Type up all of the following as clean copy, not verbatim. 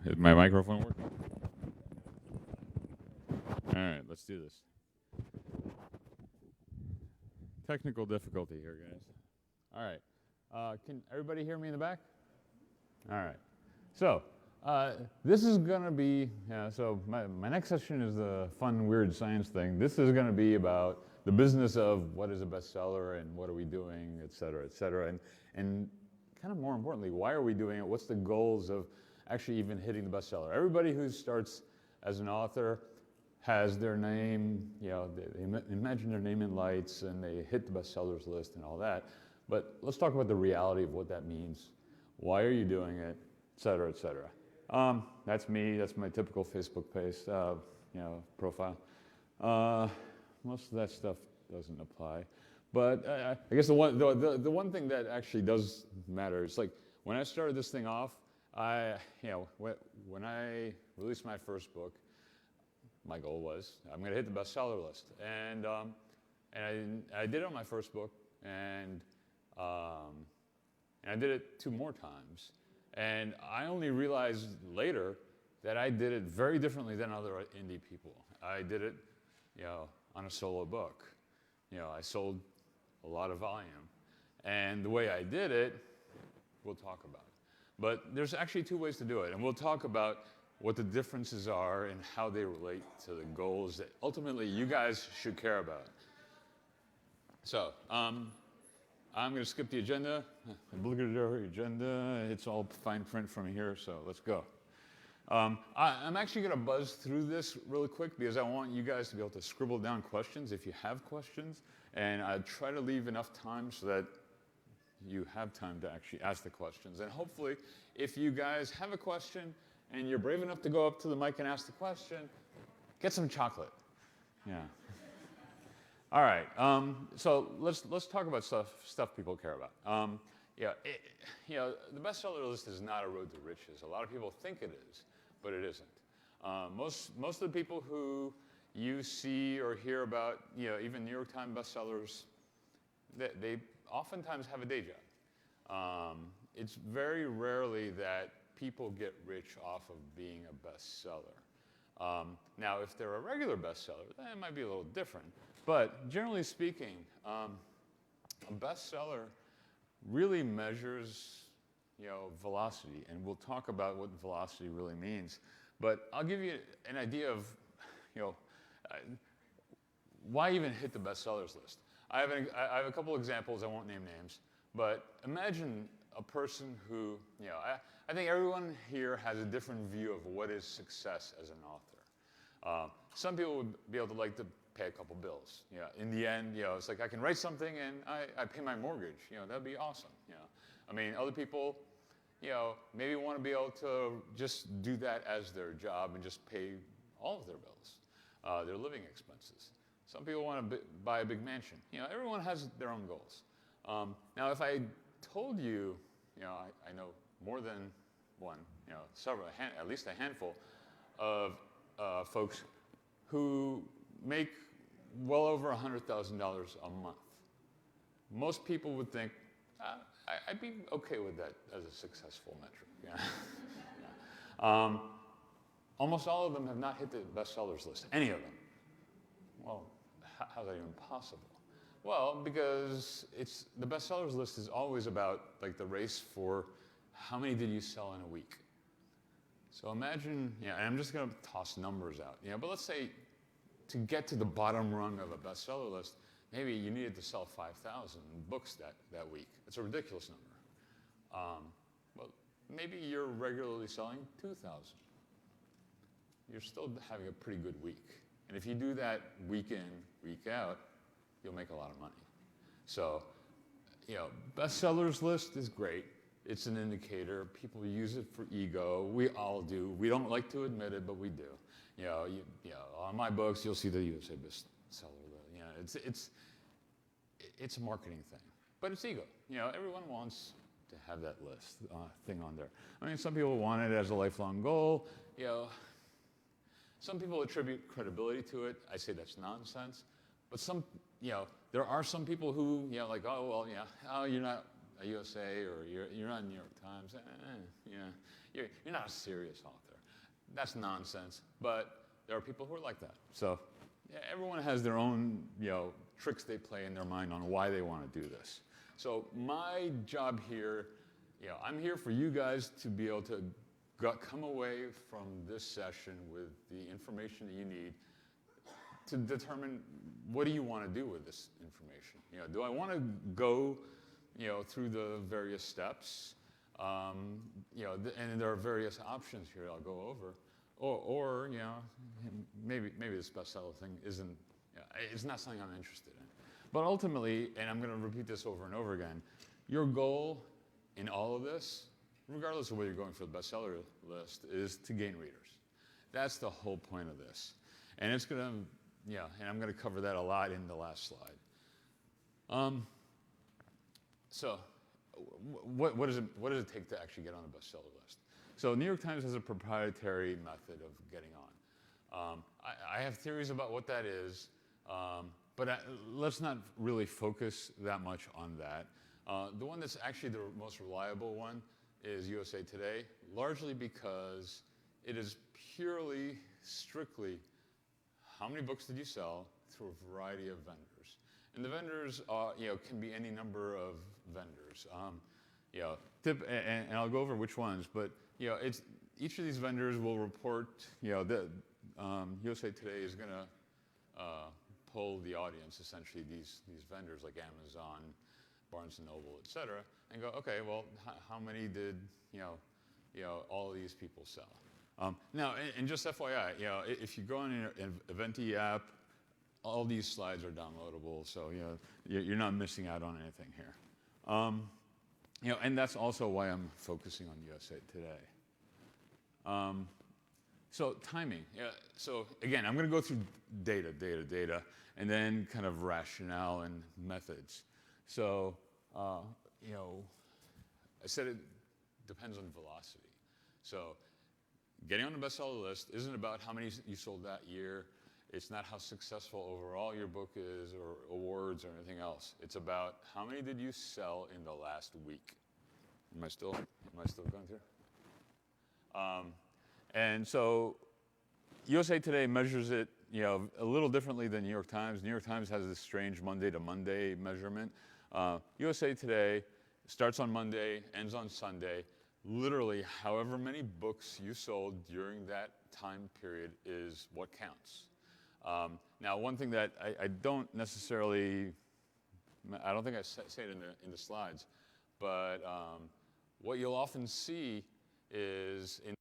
Is my microphone working? All right, let's do this. Technical difficulty here, guys. All right. Can everybody hear me in the back? All right. So this is going to be, so my next session is the fun, weird science thing. This is going to be about the business of what is a bestseller and what are we doing, et cetera, and kind of more importantly, why are we doing it? What's the goals of actually even hitting the bestseller? Everybody who starts as an author has their name, they imagine their name in lights and they hit the bestsellers list and all that. But let's talk about the reality of what that means. Why are you doing it, et cetera, et cetera. That's me. That's my typical Facebook page, profile. Most of that stuff doesn't apply, but I guess the one thing that actually does matter is like when I started this thing off, when I released my first book, my goal was I'm going to hit the bestseller list, and I did it on my first book, and I did it 2 more times. And I only realized later that I did it very differently than other indie people. I did it, on a solo book. I sold a lot of volume. And the way I did it, we'll talk about it. But there's actually 2 ways to do it. And we'll talk about what the differences are and how they relate to the goals that ultimately you guys should care about. So, I'm going to skip the agenda. Obligatory agenda. It's all fine print from here, so let's go. I'm actually going to buzz through this really quick because I want you guys to be able to scribble down questions if you have questions, and I try to leave enough time so that you have time to actually ask the questions. And hopefully, if you guys have a question and you're brave enough to go up to the mic and ask the question, get some chocolate. Yeah. All right, so let's talk about stuff people care about. The bestseller list is not a road to riches. A lot of people think it is, but it isn't. Most of the people who you see or hear about, even New York Times bestsellers, they oftentimes have a day job. It's very rarely that people get rich off of being a bestseller. Now, if they're a regular bestseller, then it might be a little different. But generally speaking, a bestseller really measures, velocity, and we'll talk about what velocity really means. But I'll give you an idea of, why even hit the bestsellers list. I have a couple examples. I won't name names, but imagine a person who, I think everyone here has a different view of what is success as an author. Some people would be able to like to pay a couple bills. In the end, it's like I can write something and I pay my mortgage. That'd be awesome. I mean, other people, maybe want to be able to just do that as their job and just pay all of their bills, their living expenses. Some people want to buy a big mansion. Everyone has their own goals. Now, if I told you, I know more than one, several, at least a handful of folks who make well over $100,000 a month. Most people would think, I'd be okay with that as a successful metric. Almost all of them have not hit the bestsellers list, any of them. Well, how's that even possible? Well, because the bestsellers list is always about like the race for how many did you sell in a week. So imagine, and I'm just going to toss numbers out, but let's say to get to the bottom rung of a bestseller list, maybe you needed to sell 5,000 books that week. It's a ridiculous number. Well, maybe you're regularly selling 2,000. You're still having a pretty good week. And if you do that week in, week out, you'll make a lot of money. So, bestsellers list is great. It's an indicator. People use it for ego. We all do. We don't like to admit it, but we do. On my books, you'll see the USA bestseller. It's a marketing thing, but it's ego. Everyone wants to have that list thing on there. I mean, some people want it as a lifelong goal. Some people attribute credibility to it. I say that's nonsense. But there are some people who, like, oh, well, you're not a USA or you're not New York Times. You're not a serious author. That's nonsense. But there are people who are like that. So yeah, everyone has their own, tricks they play in their mind on why they want to do this. So my job here, I'm here for you guys to be able to come away from this session with the information that you need to determine what do you want to do with this information. Do I want to go, through the various steps? And there are various options here I'll go over. Or maybe this bestseller thing isn't, it's not something I'm interested in. But ultimately, and I'm going to repeat this over and over again, your goal in all of this, regardless of whether you're going for the bestseller list, is to gain readers. That's the whole point of this. And it's going to, and I'm going to cover that a lot in the last slide. So what does it take to actually get on a bestseller list? So New York Times has a proprietary method of getting on. I have theories about what that is, but let's not really focus that much on that. The one that's actually the most reliable one is USA Today, largely because it is purely, strictly, how many books did you sell through a variety of vendors. And the vendors can be any number of vendors. And I'll go over which ones, but it's each of these vendors will report. The USA Today is going to poll the audience, essentially these vendors like Amazon, Barnes and Noble, et cetera, and go, okay, well, how many did all of these people sell? Now, and just FYI, if you go on an Eventi app, all these slides are downloadable, so you're not missing out on anything here. And that's also why I'm focusing on USA Today. So timing. So again, I'm going to go through data, and then kind of rationale and methods. So I said it depends on velocity. So getting on the bestseller list isn't about how many you sold that year. It's not how successful overall your book is or awards or anything else. It's about how many did you sell in the last week. Am I still going through? And so USA Today measures it, a little differently than New York Times. New York Times has this strange Monday to Monday measurement. USA Today starts on Monday, ends on Sunday. Literally, however many books you sold during that time period is what counts. Now, one thing that I don't necessarily, I don't think I say it in the slides, but what you'll often see is in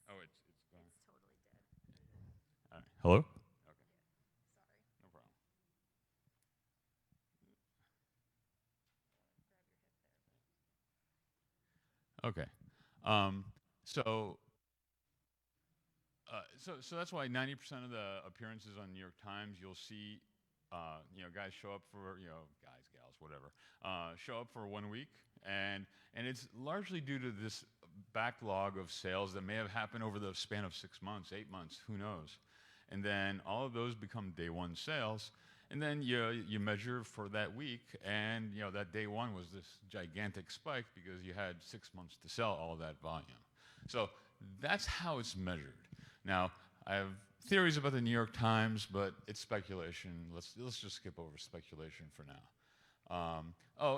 oh, it's gone. It's totally dead. All right. Hello? Okay. Sorry. No problem. Grab your hip there. Okay. So that's why 90% of the appearances on New York Times, you'll see, guys show up for, guys, gals, whatever, show up for 1 week, and it's largely due to this backlog of sales that may have happened over the span of 6 months, 8 months, who knows, and then all of those become day one sales, and then you measure for that week, and that day one was this gigantic spike because you had 6 months to sell all that volume. So that's how it's measured. Now, I have theories about the New York Times, but it's speculation. Let's just skip over speculation for now.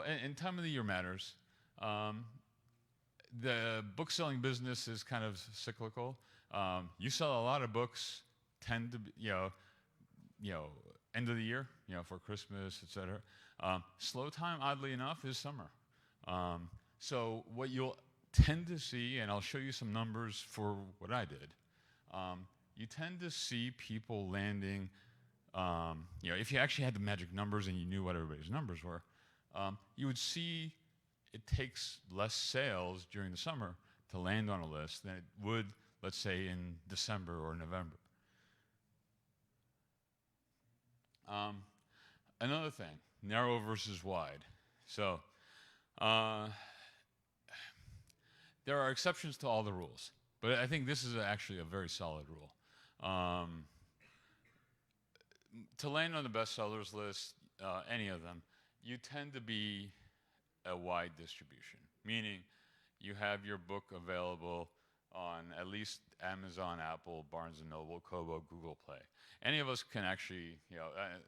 And time of the year matters. The book selling business is kind of cyclical. You sell a lot of books, tend to be, end of the year, for Christmas, etc. Slow time, oddly enough, is summer. So what you'll tend to see, and I'll show you some numbers for what I did, you tend to see people landing, if you actually had the magic numbers and you knew what everybody's numbers were, you would see it takes less sales during the summer to land on a list than it would, let's say, in December or November. Another thing, narrow versus wide. So there are exceptions to all the rules, but I think this is actually a very solid rule. To land on the bestsellers list, any of them, you tend to be a wide distribution, meaning you have your book available on at least Amazon, Apple, Barnes & Noble, Kobo, Google Play. Any of us can actually,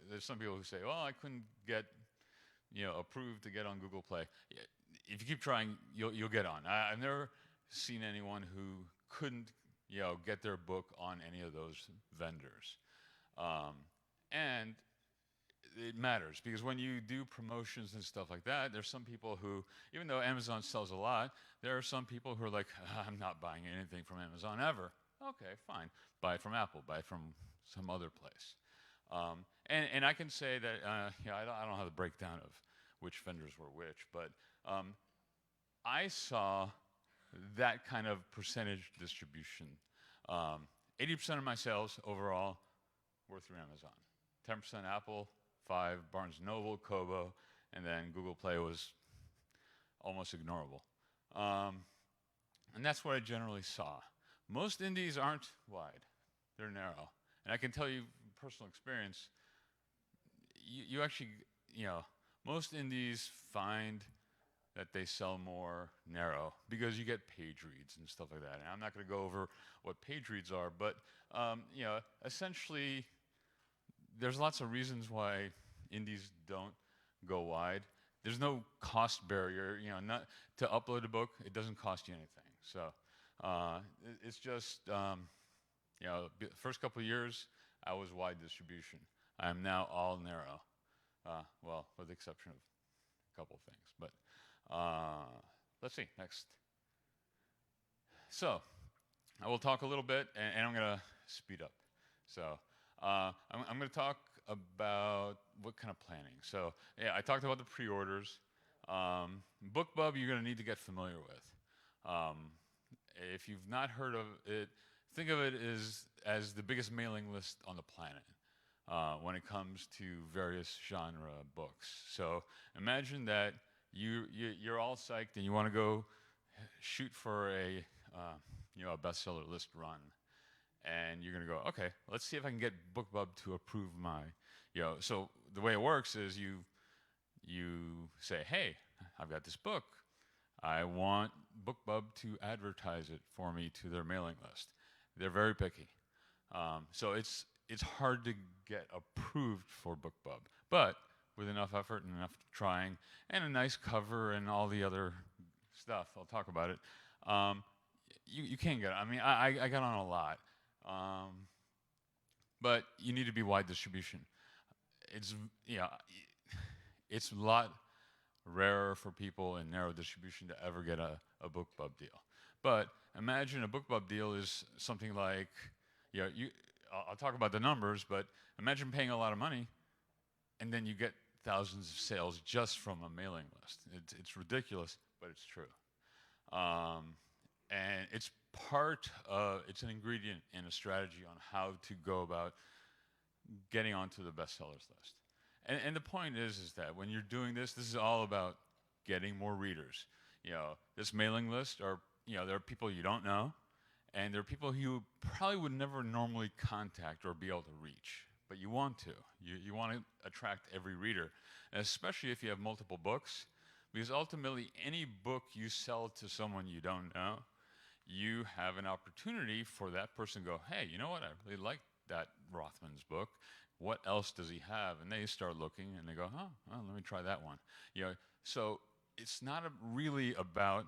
there's some people who say, well, I couldn't get, approved to get on Google Play. If you keep trying, you'll get on. I've never seen anyone who couldn't, get their book on any of those vendors. And it matters because when you do promotions and stuff like that, there's some people who, even though Amazon sells a lot, there are some people who are like, I'm not buying anything from Amazon ever. Okay, fine. Buy it from Apple. Buy it from some other place. And I can say that, I don't have the breakdown of which vendors were which, but I saw that kind of percentage distribution. 80% of my sales overall were through Amazon. 10% Apple, 5 Barnes & Noble, Kobo, and then Google Play was almost ignorable. And that's what I generally saw. Most indies aren't wide. They're narrow. And I can tell you from personal experience, you actually, most indies find that they sell more narrow because you get page reads and stuff like that. And I'm not going to go over what page reads are, but essentially, there's lots of reasons why indies don't go wide. There's no cost barrier, not to upload a book. It doesn't cost you anything. So it's just, first couple of years, I was wide distribution. I am now all narrow. Well, with the exception of a couple of things. But let's see, next. So I will talk a little bit, and I'm going to speed up. So I'm going to talk about what kind of planning. So yeah, I talked about the pre-orders. BookBub, you're going to need to get familiar with. If you've not heard of it, think of it as the biggest mailing list on the planet when it comes to various genre books. So imagine that you're all psyched and you want to go shoot for a bestseller list run. And you're going to go, okay, let's see if I can get BookBub to approve my, so the way it works is you say, hey, I've got this book. I want BookBub to advertise it for me to their mailing list. They're very picky. So it's hard to get approved for BookBub. But with enough effort and enough trying and a nice cover and all the other stuff, I'll talk about it, you can get it. I mean, I got on a lot. But you need to be wide distribution. It's a lot rarer for people in narrow distribution to ever get a BookBub deal. But imagine a BookBub deal is something like, I'll talk about the numbers, but imagine paying a lot of money and then you get thousands of sales just from a mailing list. It's ridiculous, but it's true. And it's it's an ingredient in a strategy on how to go about getting onto the bestsellers list. And the point is that when you're doing this is all about getting more readers. This mailing list are, there are people you don't know, and there are people who you probably would never normally contact or be able to reach, but you want to. You want to attract every reader, and especially if you have multiple books, because ultimately any book you sell to someone you don't know, you have an opportunity for that person to go, hey, you know what, I really like that Rothman's book. What else does he have? And they start looking and they go, oh, well, let me try that one. So it's not really about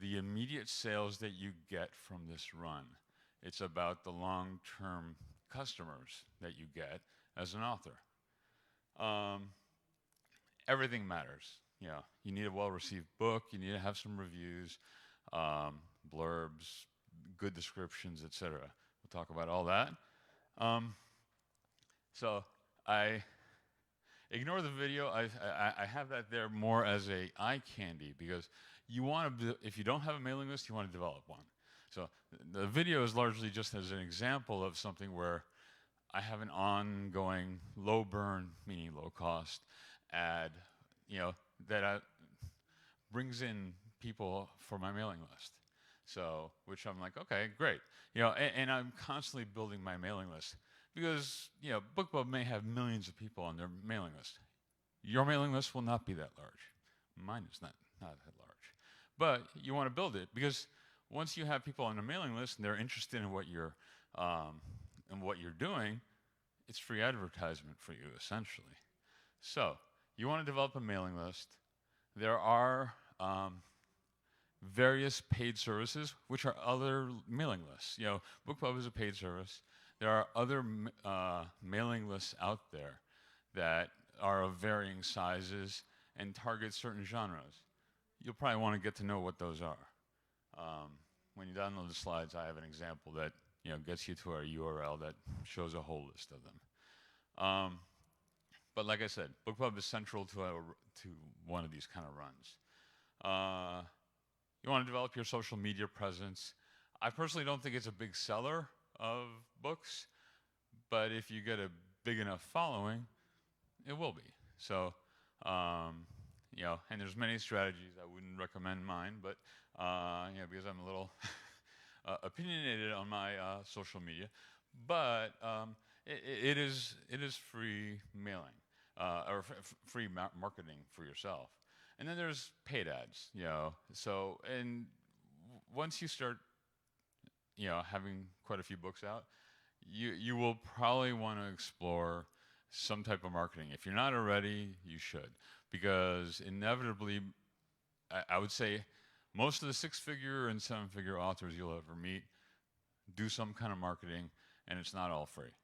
the immediate sales that you get from this run. It's about the long-term customers that you get as an author. Everything matters. You know, you need a well-received book. You need to have some reviews, blurbs, good descriptions, etc. We'll talk about all that. So I ignore the video. I have that there more as a eye candy because you want to. If you don't have a mailing list, you want to develop one. So the video is largely just as an example of something where I have an ongoing low burn, meaning low cost, ad, you know, that brings in people for my mailing list. So, which I'm like, okay, great. You know, and I'm constantly building my mailing list because, you know, BookBub may have millions of people on their mailing list. Your mailing list will not be that large. Mine is not that large. But you want to build it because once you have people on the mailing list and they're interested in what you're doing, it's free advertisement for you, essentially. So you want to develop a mailing list. There are various paid services, which are other mailing lists. You know, BookBub is a paid service. There are other mailing lists out there that are of varying sizes and target certain genres. You'll probably want to get to know what those are. When you download the slides, I have an example that gets you to our URL that shows a whole list of them. But like I said, BookBub is central to one of these kind of runs. You want to develop your social media presence. I personally don't think it's a big seller of books, but if you get a big enough following, it will be. So, and there's many strategies. I wouldn't recommend mine, but because I'm a little opinionated on my social media. But it is free mailing or free marketing for yourself. And then there's paid ads, So, and once you start, having quite a few books out, you will probably want to explore some type of marketing. If you're not already, you should, because inevitably, I would say most of the 6-figure and 7-figure authors you'll ever meet do some kind of marketing, and it's not all free.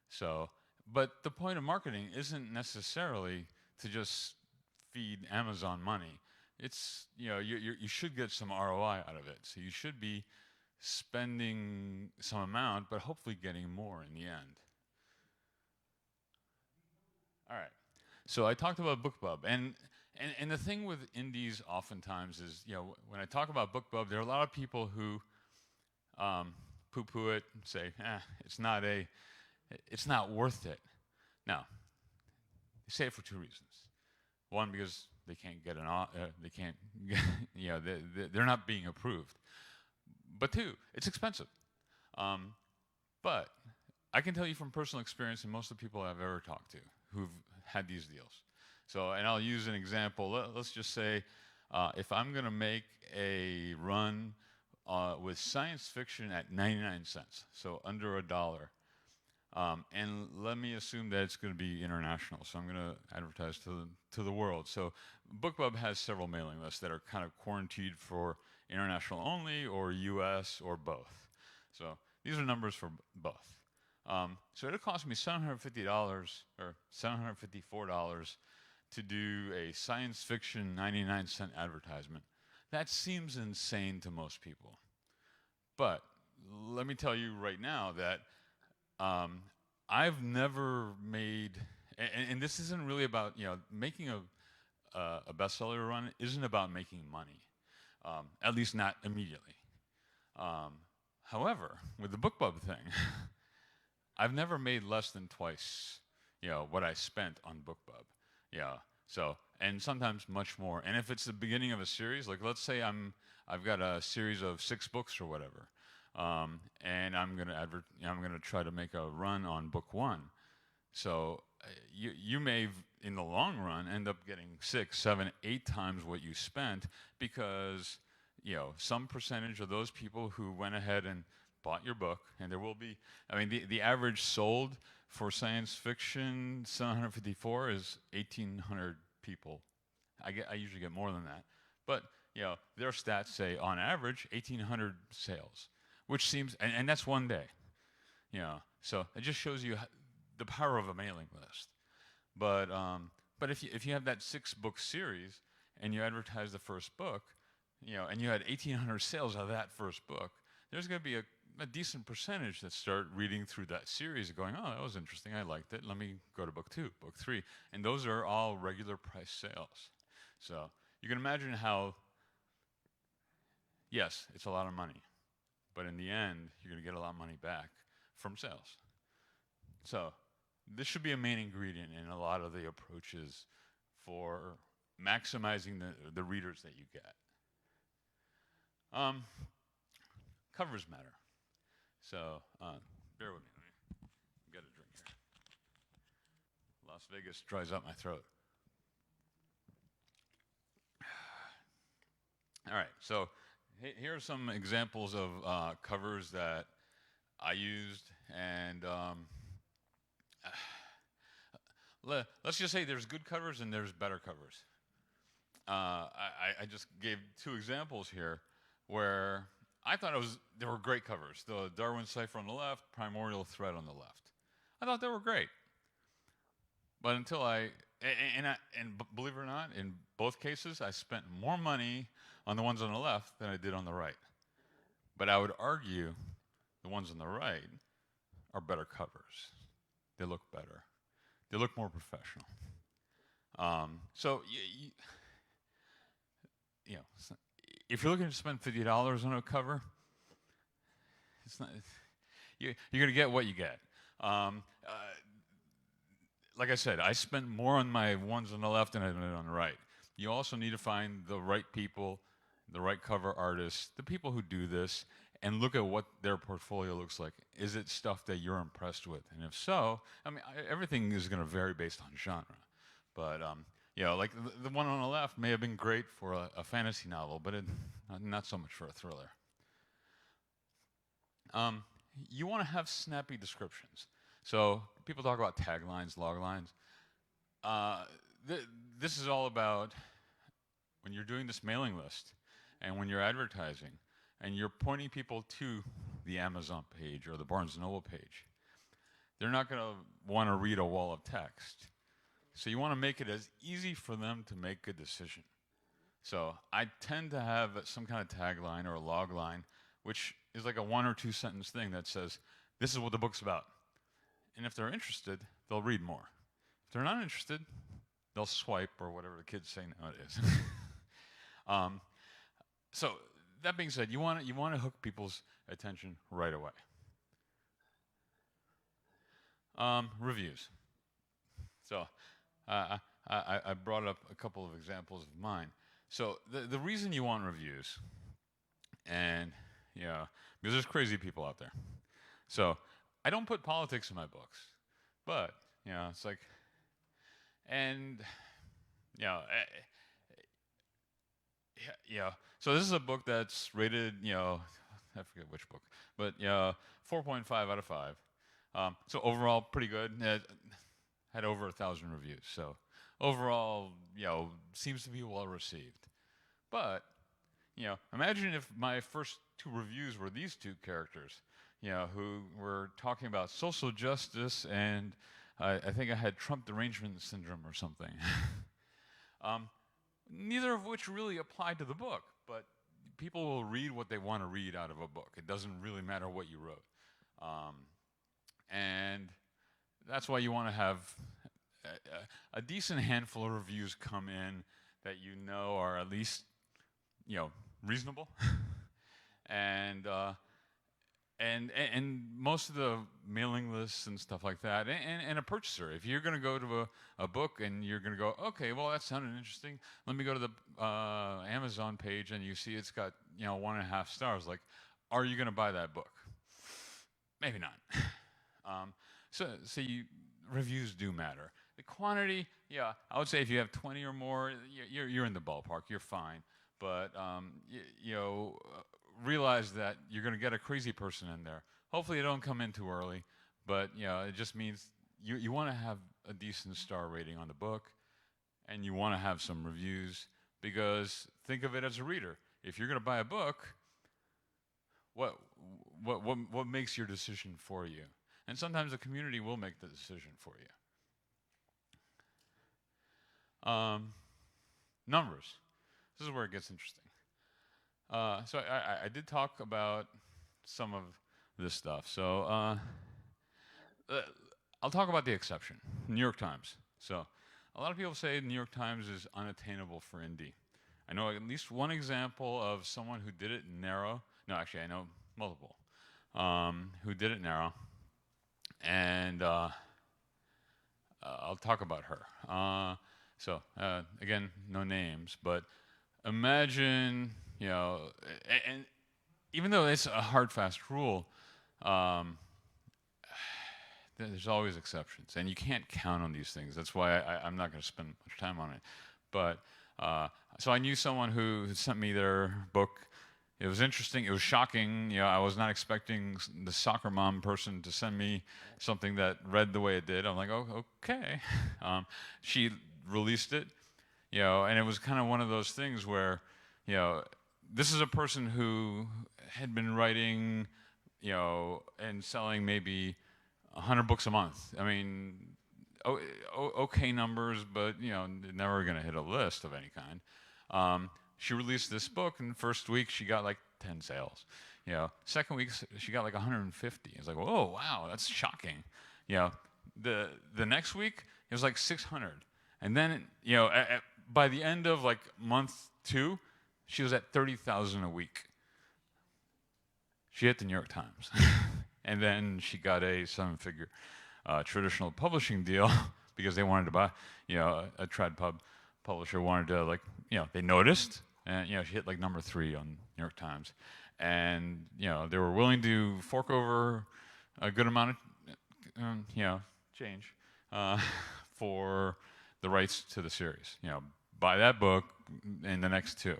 So, but the point of marketing isn't necessarily to just feed Amazon money. It's, you should get some ROI out of it. So you should be spending some amount, but hopefully getting more in the end. All right. So I talked about BookBub, and the thing with indies oftentimes is, when I talk about BookBub, there are a lot of people who poo-poo it and say, it's not worth it. Now, they say it for two reasons. One, because they can't get they're not being approved. But two, it's expensive. But I can tell you from personal experience, and most of the people I've ever talked to who've had these deals. So, and I'll use an example. Let's just say if I'm going to make a run with science fiction at 99 cents, so under $1, and let me assume that it's going to be international, so I'm going to advertise to the world. So BookBub has several mailing lists that are kind of quarantined for international only or US or both. So these are numbers for both. So it'll cost me $750 or $754 to do a science fiction 99-cent advertisement. That seems insane to most people. But let me tell you right now that I've never made, and this isn't really about, making a bestseller run isn't about making money, at least not immediately. However, with the BookBub thing, I've never made less than twice, what I spent on BookBub. So, and sometimes much more. And if it's the beginning of a series, like let's say I've got a series of 6 books or whatever, and I'm gonna try to make a run on book 1. So you may, in the long run, end up getting 6, 7, 8 times what you spent because some percentage of those people who went ahead and bought your book, and there will be, the average sold for science fiction 754 is 1,800 people. I usually get more than that, but their stats say on average 1,800 sales, which seems, and that's one day. So it just shows you the power of a mailing list. But if you have that 6-book series and you advertise the first book, and you had 1,800 sales out of that first book, there's going to be a decent percentage that start reading through that series and going, oh, that was interesting, I liked it, let me go to book 2, book 3. And those are all regular price sales. So you can imagine how, yes, it's a lot of money, but in the end, you're going to get a lot of money back from sales. So this should be a main ingredient in a lot of the approaches for maximizing the readers that you get. Covers matter. So bear with me. Let me get a drink here. Las Vegas dries up my throat. All right, so here are some examples of covers that I used, and let's just say there's good covers and there's better covers. I just gave 2 examples here where I thought they were great covers. The Darwin cipher on the left, Primordial Thread on the left. I thought they were great. But until and believe it or not, in both cases, I spent more money on the ones on the left than I did on the right. But I would argue the ones on the right are better covers. They look better. They look more professional. So if you're looking to spend $50 on a cover, you're going to get what you get. Like I said, I spent more on my ones on the left than I did on the right. You also need to find the right people, the right cover artists, the people who do this, and look at what their portfolio looks like. Is it stuff that you're impressed with? And if so, I mean, everything is going to vary based on genre. But like the one on the left may have been great for a fantasy novel, but not so much for a thriller. You want to have snappy descriptions. So people talk about taglines, loglines. This is all about when you're doing this mailing list and when you're advertising and you're pointing people to the Amazon page or the Barnes & Noble page. They're not going to want to read a wall of text. So you want to make it as easy for them to make a decision. So I tend to have some kind of tagline or a log line, which is like a 1 or 2 sentence thing that says, this is what the book's about. And if they're interested, they'll read more. If they're not interested, they'll swipe or whatever the kids say nowadays. So that being said, you want to hook people's attention right away. Reviews. So I brought up a couple of examples of mine. So the reason you want reviews, and because there's crazy people out there. So I don't put politics in my books, but it's like, and so this is a book that's rated, I forget which book, but 4.5 out of 5. So overall, pretty good. It had over 1,000 reviews. So overall, seems to be well received. But imagine if my first 2 reviews were these 2 characters, who were talking about social justice, and I think I had Trump derangement syndrome or something. Neither of which really applied to the book, but people will read what they want to read out of a book. It doesn't really matter what you wrote. And that's why you want to have a decent handful of reviews come in that are at least, reasonable. And most of the mailing lists and stuff like that, and a purchaser. If you're going to go to a book and you're going to go, okay, well, that sounded interesting. Let me go to the Amazon page, and you see it's got 1.5 stars. Like, are you going to buy that book? Maybe not. So reviews do matter. The quantity, I would say if you have 20 or more, you're in the ballpark. You're fine. But realize that you're going to get a crazy person in there. Hopefully, they don't come in too early. But it just means you want to have a decent star rating on the book, and you want to have some reviews, because think of it as a reader. If you're going to buy a book, what makes your decision for you? And sometimes the community will make the decision for you. Numbers. This is where it gets interesting. So I did talk about some of this stuff. So I'll talk about the exception, New York Times. So a lot of people say the New York Times is unattainable for indie. I know at least one example of someone who did it narrow. No, actually, I know multiple who did it narrow. And I'll talk about her. So again, no names, but imagine, and even though it's a hard, fast rule, there's always exceptions, and you can't count on these things. That's why I'm not going to spend much time on it. But so I knew someone who sent me their book. It was interesting. It was shocking. I was not expecting the soccer mom person to send me something that read the way it did. I'm like, oh, okay. She released it, and it was kind of one of those things where, this is a person who had been writing, and selling maybe 100 books a month. I mean, okay numbers, but never going to hit a list of any kind. She released this book, and first week she got like 10 sales. Second week she got like 150. It's like, whoa, wow, that's shocking. The next week it was like 600, and then by the end of like month 2, she was at 30,000 a week. She hit the New York Times, and then she got a 7-figure traditional publishing deal because they wanted to buy, a trad pub publisher wanted to they noticed, and she hit like number 3 on New York Times, and they were willing to fork over a good amount of change for the rights to the series. Buy that book and the next 2.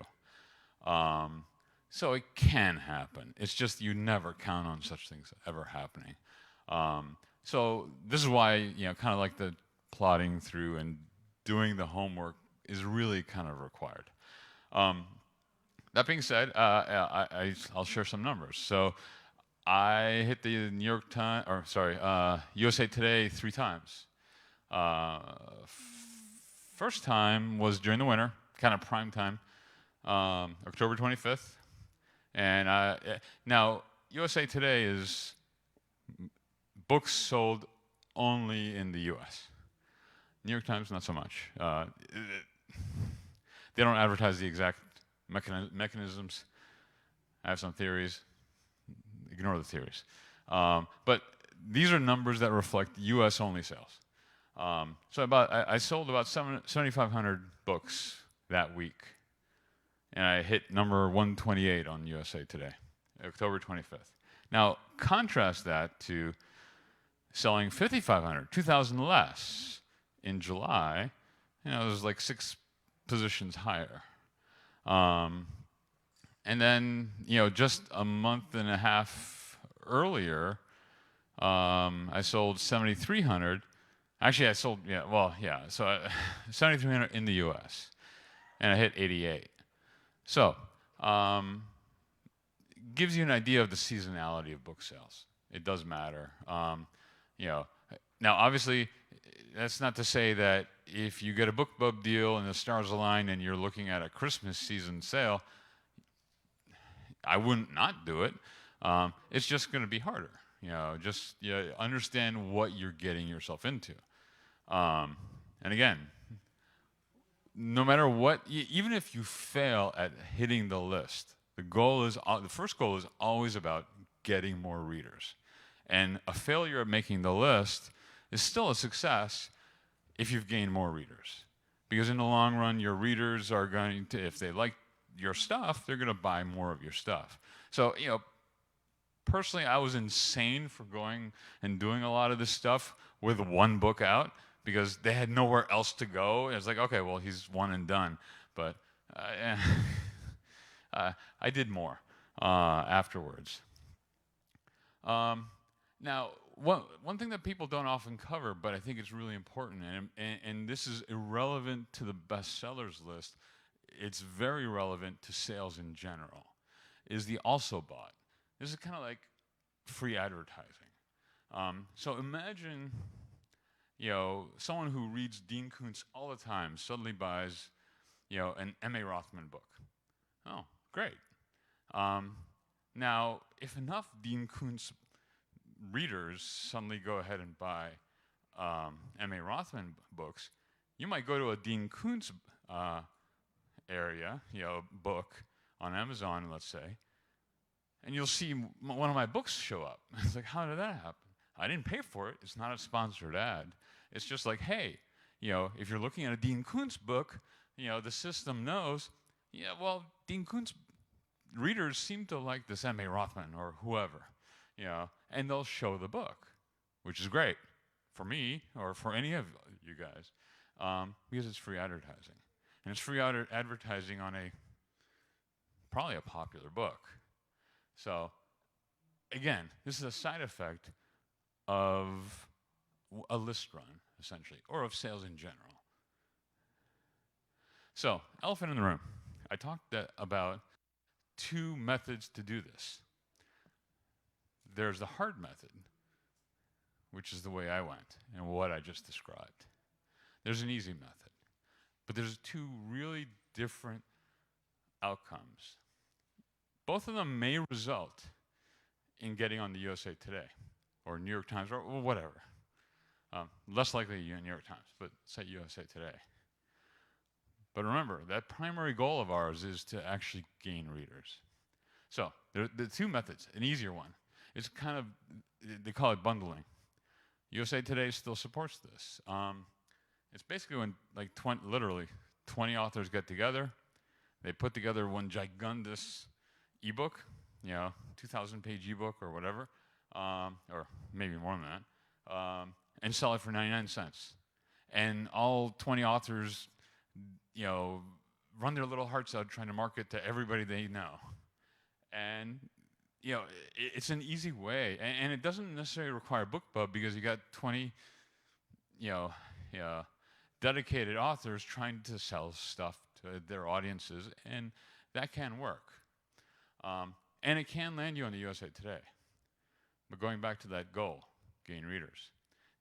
So it can happen. It's just you never count on such things ever happening. So this is why kind of like the plodding through and doing the homework is really kind of required. That being said, I'll share some numbers. So I hit the New York Times, USA Today 3 times. First time was during the winter, kind of prime time, October 25th. And now USA Today is books sold only in the U.S. New York Times, not so much. They don't advertise the exact mechanisms. I have some theories. Ignore the theories. But these are numbers that reflect U.S.-only sales. So I sold about 7,500 books that week, and I hit number 128 on USA Today, October 25th. Now, contrast that to selling 5,500, 2,000 less in July. It was like 6 positions higher. And then, just a month and a half earlier, I sold 7,300. Actually, I sold, so 7,300 in the U.S., and I hit 88. So, gives you an idea of the seasonality of book sales. It does matter. Now, obviously, that's not to say that if you get a BookBub deal and the stars align and you're looking at a Christmas season sale, I wouldn't not do it. It's just going to be harder. Just understand what you're getting yourself into. And again, no matter what, even if you fail at hitting the list, the first goal is always about getting more readers. And a failure at making the list is still a success if you've gained more readers. Because in the long run, your readers are going to, if they like your stuff, they're going to buy more of your stuff. So, personally, I was insane for going and doing a lot of this stuff with 1 book out because they had nowhere else to go. It was like, okay, well, he's one and done. But I did more afterwards. Now, one thing that people don't often cover, but I think it's really important, and this is irrelevant to the bestsellers list, it's very relevant to sales in general, is the also bought. This is kind of like free advertising. So imagine Someone who reads Dean Koontz all the time suddenly buys, an M.A. Rothman book. Oh, great. Now, if enough Dean Koontz readers suddenly go ahead and buy M.A. Rothman books, you might go to a Dean Koontz area, book on Amazon, let's say, and you'll see one of my books show up. It's like, how did that happen? I didn't pay for it. It's not a sponsored ad. It's just like, hey, if you're looking at a Dean Koontz book, the system knows, Dean Koontz readers seem to like this M.A. Rothman or whoever, and they'll show the book, which is great for me or for any of you guys, because it's free advertising. And it's free advertising on probably a popular book. So, again, this is a side effect of a list run, essentially, or of sales in general. So, elephant in the room. I talked about 2 methods to do this. There's the hard method, which is the way I went and what I just described. There's an easy method, but there's 2 really different outcomes. Both of them may result in getting on the USA Today or New York Times or whatever. Less likely New York Times, but say USA Today. But remember, that primary goal of ours is to actually gain readers. So the 2 methods, an easier one, it's kind of, they call it bundling. USA Today still supports this. It's basically when literally 20 authors get together, they put together one gigundous ebook, 2,000-page ebook or whatever, or maybe more than that, and sell it for 99 cents. And all 20 authors, run their little hearts out trying to market to everybody they know. And, it's an easy way. And it doesn't necessarily require BookBub because you got 20, dedicated authors trying to sell stuff to their audiences, and that can work. And it can land you on the USA Today. But going back to that goal, gain readers.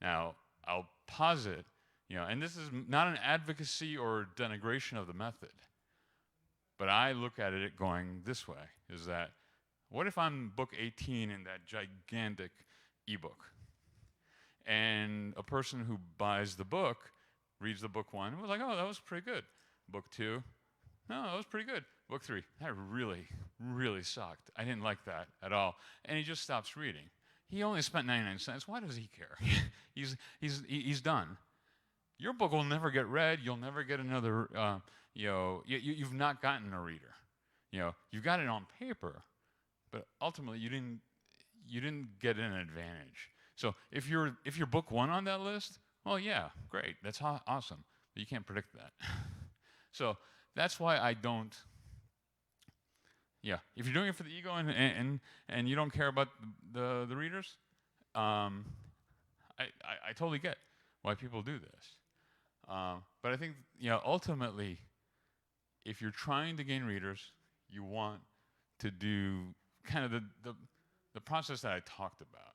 Now, I'll posit, and this is not an advocacy or denigration of the method, but I look at it going this way, is that, what if I'm book 18 in that gigantic ebook? And a person who buys the book, reads the book 1, and was like, oh, that was pretty good. Book 2, no, that was pretty good. Book 3, that really, really sucked. I didn't like that at all. And he just stops reading. He only spent 99 cents. Why does he care? he's done. Your book will never get read. You'll never get another, you've not gotten a reader. You've got it on paper, but ultimately you didn't get an advantage. So if you're book 1 on that list, well, yeah, great. That's awesome. But you can't predict that. So that's why I don't. Yeah, if you're doing it for the ego and you don't care about the readers, I totally get why people do this. But I think ultimately, if you're trying to gain readers, you want to do kind of the process that I talked about,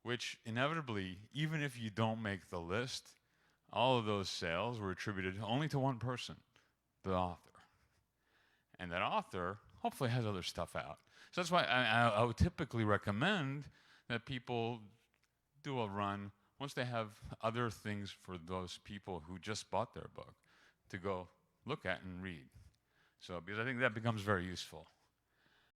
which inevitably, even if you don't make the list, all of those sales were attributed only to one person, the author. And that author hopefully has other stuff out. So that's why I would typically recommend that people do a run once they have other things for those people who just bought their book to go look at and read. So, because I think that becomes very useful.